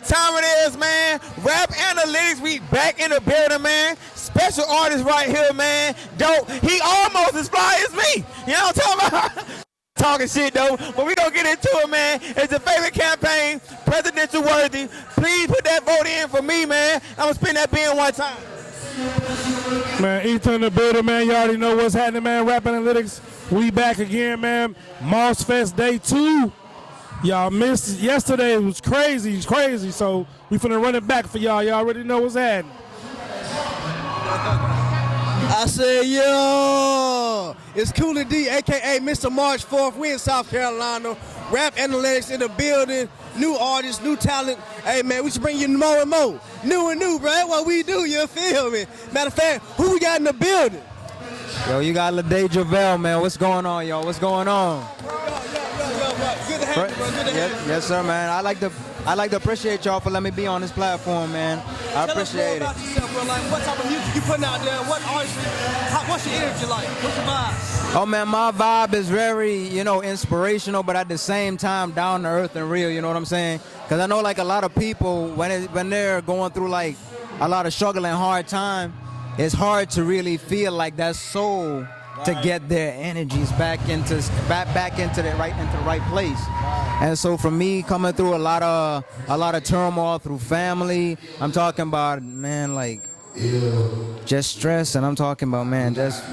time it is, man. Rapanalytics, we back in the building, man. Special artist right here, man. Dope. He almost as fly as me. You know what I'm talking about? Talking shit though, but we gonna get into it, man. It's a favorite campaign, presidential worthy. Please put that vote in for me, man. I'm gonna spin that bin one time. Man, Ethan in the building, man. You already know what's happening, man. Rapanalytics, we back again, man. Moss Fest Day 2. Y'all missed yesterday. It was crazy. So we finna run it back for y'all. Y'all already know what's happening. I said, yo, it's Kooley D, a.k.a. Mr. March 4th. We in South Carolina. Rapanalytics in the building. New artists, new talent. Hey, man, we should bring you more and more. New and new, bro. That's what we do, you feel me? Matter of fact, who we got in the building? Yo, you got Lydae Jurvel, man. What's going on, y'all? What's going on? Yo, good to have you, bro. Good to have you. Yes, sir, man. I like to appreciate y'all for letting me be on this platform, man. I appreciate it. Tell us more about yourself, bro. Like, what type of music you putting out there? What artist? What's your energy like? What's your vibe? Oh, man, my vibe is very, inspirational, but at the same time, down to earth and real, you know what I'm saying? Because I know, like, a lot of people, when they're going through, like, a lot of struggle and hard time, it's hard to really feel like that soul to get their energies back into the right place. And so for me, coming through a lot of turmoil through family, I'm talking about, man, like just stress, and I'm talking about, man, just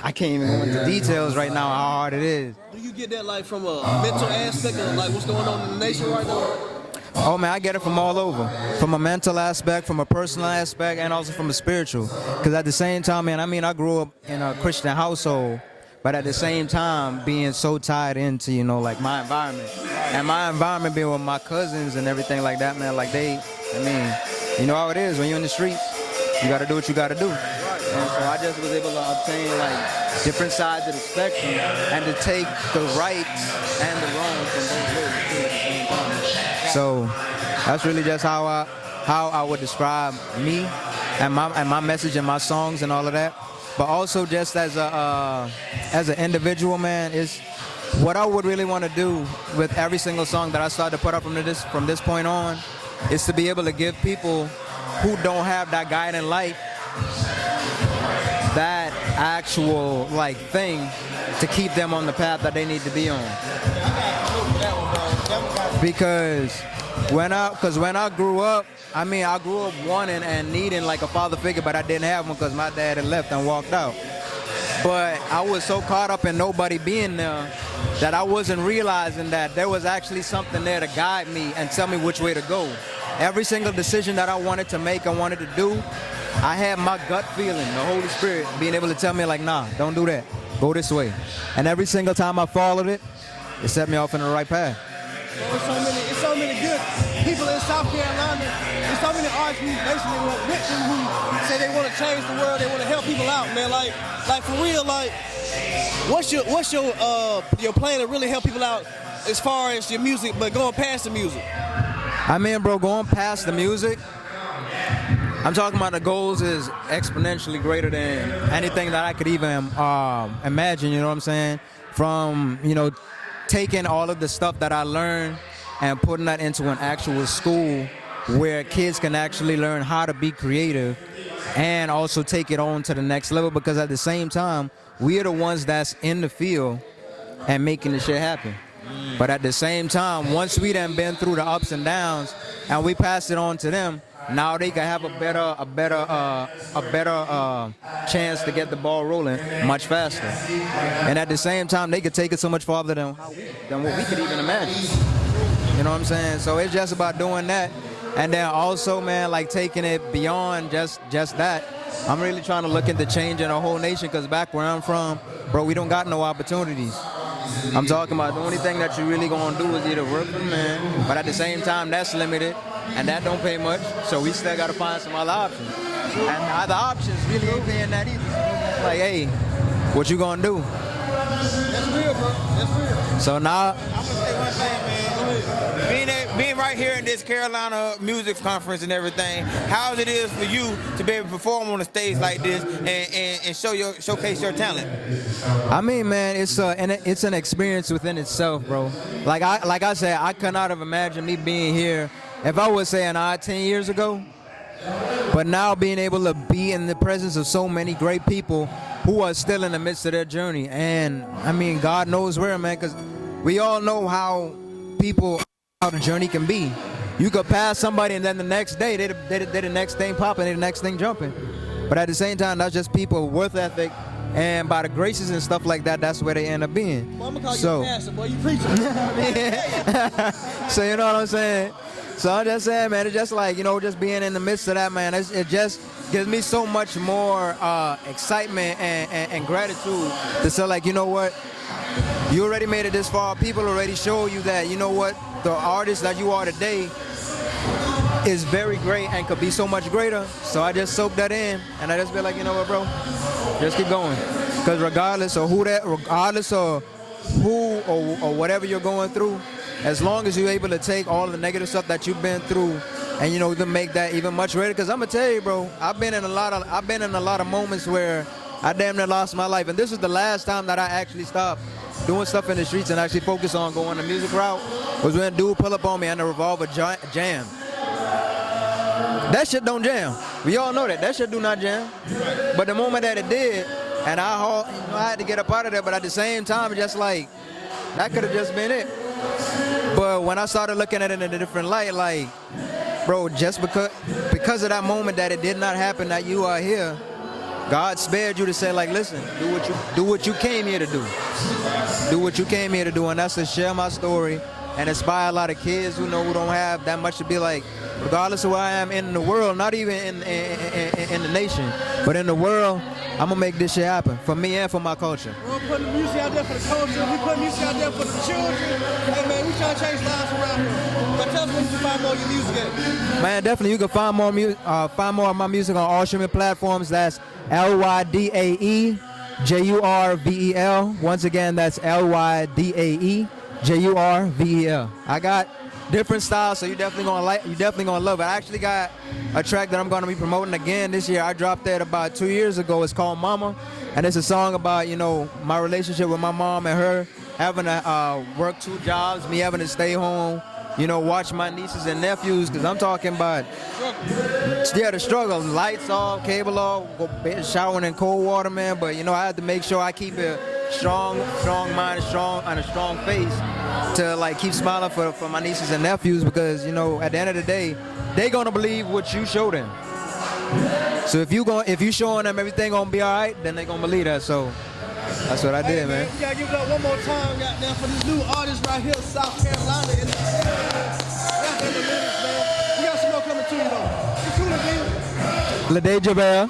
I can't even go into details right now how hard it is. Do you get that like from a mental aspect of like what's going on in the nation right now? Oh, man, I get it from all over. From a mental aspect, from a personal aspect, and also from a spiritual. Because at the same time, man, I grew up in a Christian household, but at the same time, being so tied into, like my environment. And my environment being with my cousins and everything like that, man, like you know how it is when you're in the streets. You got to do what you got to do. And so I just was able to obtain, like, different sides of the spectrum and to take the rights and the wrongs from both ways at the same time. So that's really just how I would describe me and my message and my songs and all of that. But also just as an individual, man, is what I would really want to do with every single song that I start to put up from this point on is to be able to give people who don't have that guiding light that actual like thing to keep them on the path that they need to be on. Because when I grew up, I grew up wanting and needing like a father figure, but I didn't have one because my dad had left and walked out. But I was so caught up in nobody being there that I wasn't realizing that there was actually something there to guide me and tell me which way to go. Every single decision that I wanted to make and wanted to do, I had my gut feeling, the Holy Spirit being able to tell me like, nah, don't do that. Go this way. And every single time I followed it, it set me off in the right path. It's so many good people in South Carolina. There's so many artists who basically who say they want to change the world, they want to help people out, man. Like for real, like what's your plan to really help people out as far as your music, but going past the music? Bro, going past the music, I'm talking about the goals is exponentially greater than anything that I could even imagine, you know what I'm saying? From, taking all of the stuff that I learned and putting that into an actual school where kids can actually learn how to be creative and also take it on to the next level, because at the same time, we are the ones that's in the field and making the shit happen. But at the same time, once we done been through the ups and downs and we pass it on to them, now they can have a better chance to get the ball rolling much faster. And at the same time, they could take it so much farther than what we could even imagine. You know what I'm saying? So it's just about doing that. And then also, man, like taking it beyond just that. I'm really trying to look into changing the whole nation, because back where I'm from, bro, we don't got no opportunities. I'm talking about the only thing that you really gonna do is either work for the man, but at the same time, that's limited, and that don't pay much, so we still gotta find some other options. And the other options really ain't paying that either. Like, hey, what you gonna do? That's real, bro. That's real. So now, I'm gonna say one thing, man. Being right here in this Carolina music conference and everything, how it is for you to be able to perform on a stage like this and showcase your talent? Man, it's an experience within itself, bro. Like I said, I could not have imagined me being here if I was saying 10 years ago, but now being able to be in the presence of so many great people who are still in the midst of their journey. And I mean, God knows where, man, because we all know how the journey can be. You could pass somebody and then the next day they the next thing popping, they the next thing jumping. But at the same time, that's just people with worth ethic, and by the graces and stuff like that, that's where they end up being. Well, I'm gonna call you a pastor, boy. You preaching. So you know what I'm saying? So I'm just saying, man, it's just like, you know, just being in the midst of that, man, it just gives me so much more excitement and gratitude to say, like, you know what, you already made it this far. People already show you that, you know what, the artist that you are today is very great and could be so much greater. So I just soak that in, and I just be like, you know what, bro, just keep going. Because regardless of who or whatever you're going through, as long as you're able to take all of the negative stuff that you've been through and, you know, to make that even much greater. Because I'm gonna tell you, bro, I've been in a lot of moments where I damn near lost my life, and this was the last time that I actually stopped doing stuff in the streets and actually focus on going the music route. Was when a dude pull up on me and the revolver jam. That shit don't jam. We all know that shit do not jam. But the moment that it did, and I had to get up out of there, but at the same time, just like, that could have just been it. But when I started looking at it in a different light, like, bro, just because of that moment that it did not happen, that you are here, God spared you to say, like, listen, do what you came here to do. Do what you came here to do, and that's to share my story and inspire a lot of kids who don't have that much to be like, regardless of where I am in the world, not even in the nation, but in the world, I'm gonna make this shit happen for me and for my culture. We're putting the music out there for the culture. We putting music out there for the children. Hey man, we trying to change lives around here. But tell us where you can find more of your music at. Man, definitely you can find more of my music on all streaming platforms. That's Lydae Jurvel. Once again, that's Lydae Jurvel. I got different styles, so you definitely gonna love it. I actually got a track that I'm gonna be promoting again this year. I dropped that about 2 years ago. It's called Mama, and it's a song about, you know, my relationship with my mom and her having to work 2 jobs, me having to stay home, you know, watch my nieces and nephews, because I'm talking about, the struggle. Lights off, cable off, showering in cold water, man. But, you know, I had to make sure I keep a strong mind, and a strong face to, like, keep smiling for my nieces and nephews, because, you know, at the end of the day, they gonna believe what you show them. So if you showing them everything gonna be all right, then they gonna believe that. So that's what I did, man. You gotta give it up one more time, goddamn, for this new artist right here, South Carolina. Lydae, man. We got some more coming to you, though. It's Kooley, man. Lydae Jurvel.